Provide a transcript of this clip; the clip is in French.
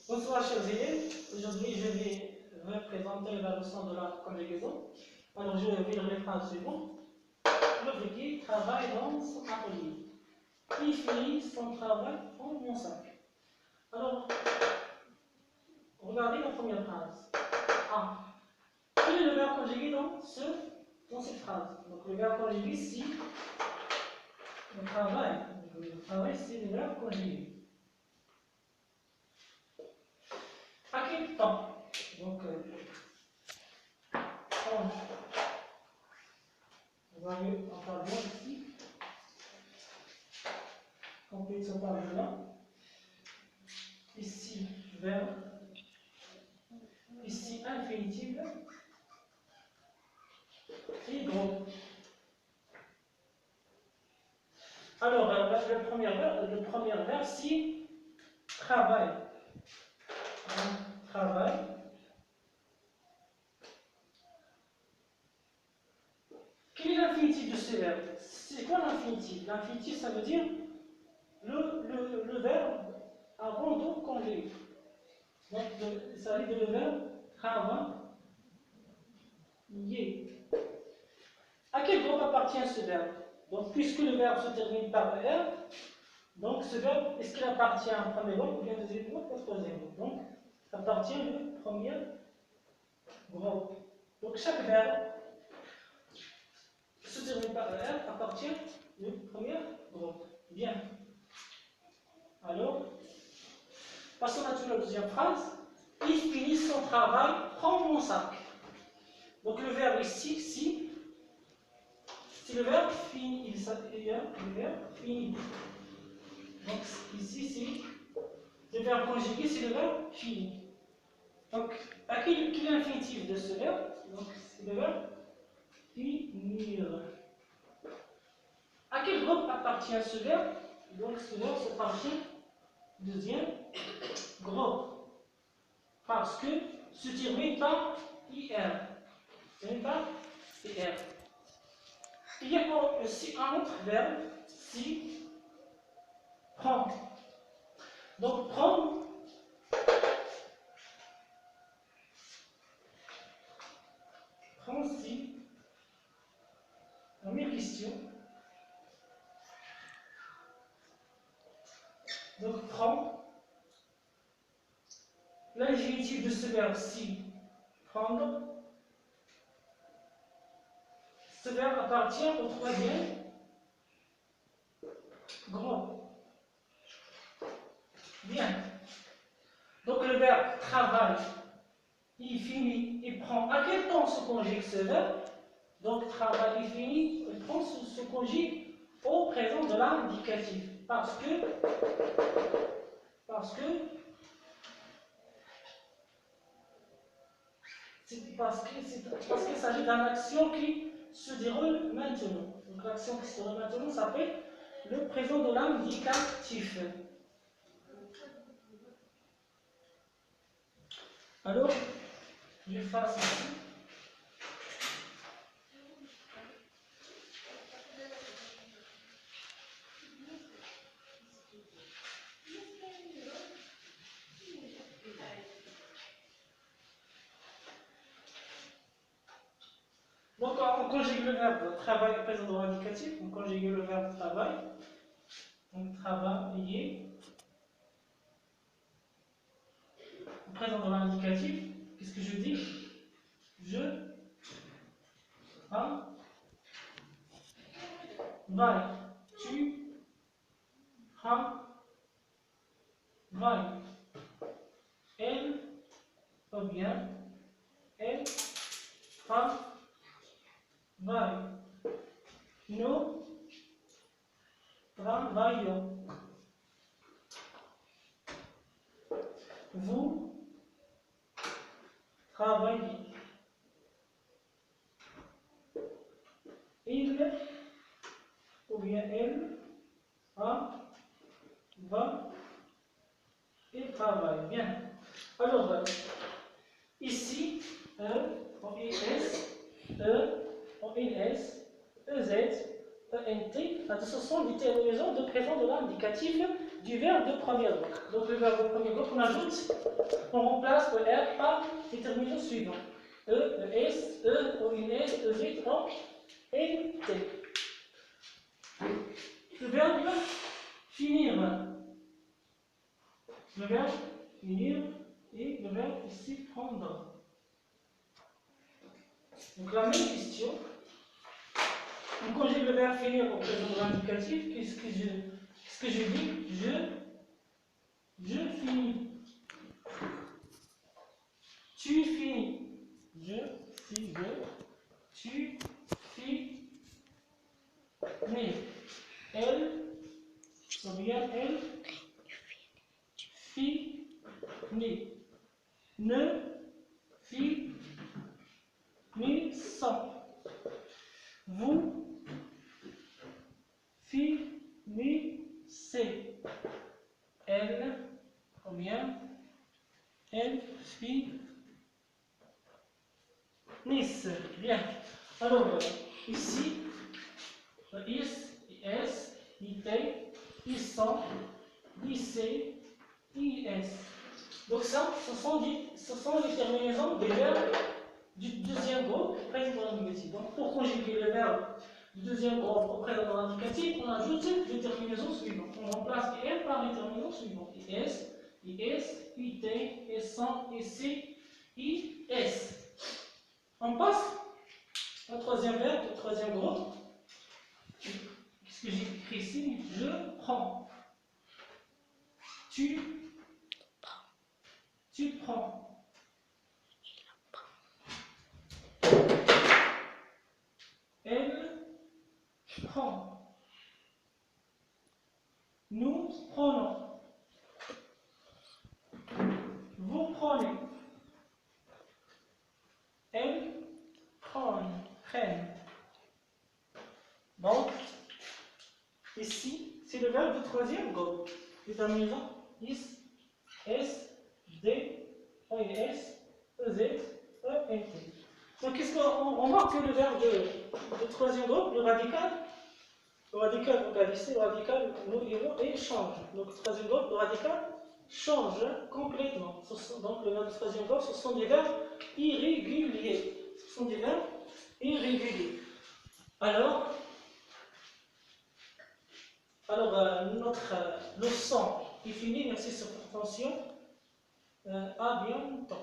Bonsoir chers élèves, aujourd'hui je vais vous présenter la leçon de la conjugaison. Alors je vais lire les phrases suivantes. L'ouvrier travaille dans son atelier. Il finit son travail en mon sac. Alors, regardez la première phrase. A. Quel est le verbe conjugué dans cette phrase? Donc le verbe conjugué ici, le travail. Le travail c'est le verbe conjugué. À quel temps? Donc, on va aller en tableau ici. Complète ce tableau-là. Ici, verbe. Ici, infinitif. Et gros. Alors, le premier verbe, c'est travail. Travail. Quel est l'infinitif de ce verbe? C'est quoi l'infinitif? L'infinitif, ça veut dire le verbe avant de conjuguer. Donc, il s'agit de le verbe travailler. À quel groupe appartient ce verbe? Donc, puisque le verbe se termine par R, donc ce verbe, est-ce qu'il appartient à un premier groupe ou bien deuxième groupe ou troisième groupe? Donc, appartient au premier groupe. Donc, chaque verbe se termine par R appartient au premier groupe. Bien. Alors, passons maintenant à la deuxième phrase. Il finit son travail, prends mon sac. Donc, le verbe ici, si. Si le verbe finit, le verbe finit. Donc ici, c'est le verbe conjugué, c'est le verbe finit. Donc, à quel est l'infinitif de ce verbe? Donc, c'est le verbe finir. À quel groupe appartient ce verbe? Donc, ce verbe appartient au deuxième groupe. Parce que se termine par IR. Ce n'est pas IR. Il y a aussi un autre verbe, si, prend. Donc, prendre, si, première question. Donc, prendre, l'infinitif de ce verbe, si, prendre, ce verbe appartient au troisième groupe. Bien. Donc, le verbe travaille, il finit, il prend. À quel temps se conjugue ce verbe? Donc, travail, il finit, il prend, se conjugue au présent de l'indicatif. Parce qu'il s'agit d'une action qui se déroule maintenant. Donc, l'action qui se déroule maintenant s'appelle le présent de l'indicatif. Alors, je fasse ici. Donc, on conjugue le verbe travail présent dans l'indicatif, on conjugue le verbe travail. Donc, travailler. Présent dans l'indicatif, qu'est-ce que je dis? Je travaille. Tu travailles. Elle, ou bien, elle travaille. Nous travaillons. Vous travaillez. Il ou bien elle va et travaille. Bien. Alors, ici, en IS, en EZ, ENT, ce sont des terminaisons de présent de l'indicatif du verbe de premier groupe. Donc le verbe de premier groupe, on remplace le R par les terminaisons suivantes. E, ES, E, ONS, EZ, O et T. Le verbe finir. Le verbe finir et le verbe ici prendre. Donc la même question. On conjugue le verbe finir au présent de l'indicatif. Qu'est-ce que je dis? Je finis. Tu finis. Je finis. Tu finis. Elle, ça vient elle, finit. Ne finissons. Vous finissez. Elle, combien? Elle finissent. Bien. Alors, ici, is, it, ils sont, lycée, is. Donc ça, ce sont les terminaisons des verbes du deuxième groupe présent dans l'indicatif. Donc pour conjuguer le verbe du deuxième groupe présent dans l'indicatif, on ajoute les terminaisons suivantes. On remplace les R par les terminaisons suivantes. IS, IT, ISON, IC, IS. On passe au troisième verbe du troisième groupe. Qu'est-ce que j'ai écrit ici? Je prends. Tu prends. Elle prend. Nous prenons. Vous prenez. Elles prennent. Donc, ici, c'est le verbe du troisième groupe. Les terminaisons is, S, D, S, EZ, ENT. Donc, qu'est-ce qu'on remarque que le verbe de troisième groupe, le radical, le radical, nous irons et change. Donc, le troisième groupe, le radical, change complètement. Donc, le verbe du troisième groupe, ce sont des verbes irréguliers. Ce sont des verbes irréguliers. Alors notre leçon est finie. Merci de votre attention. À bientôt.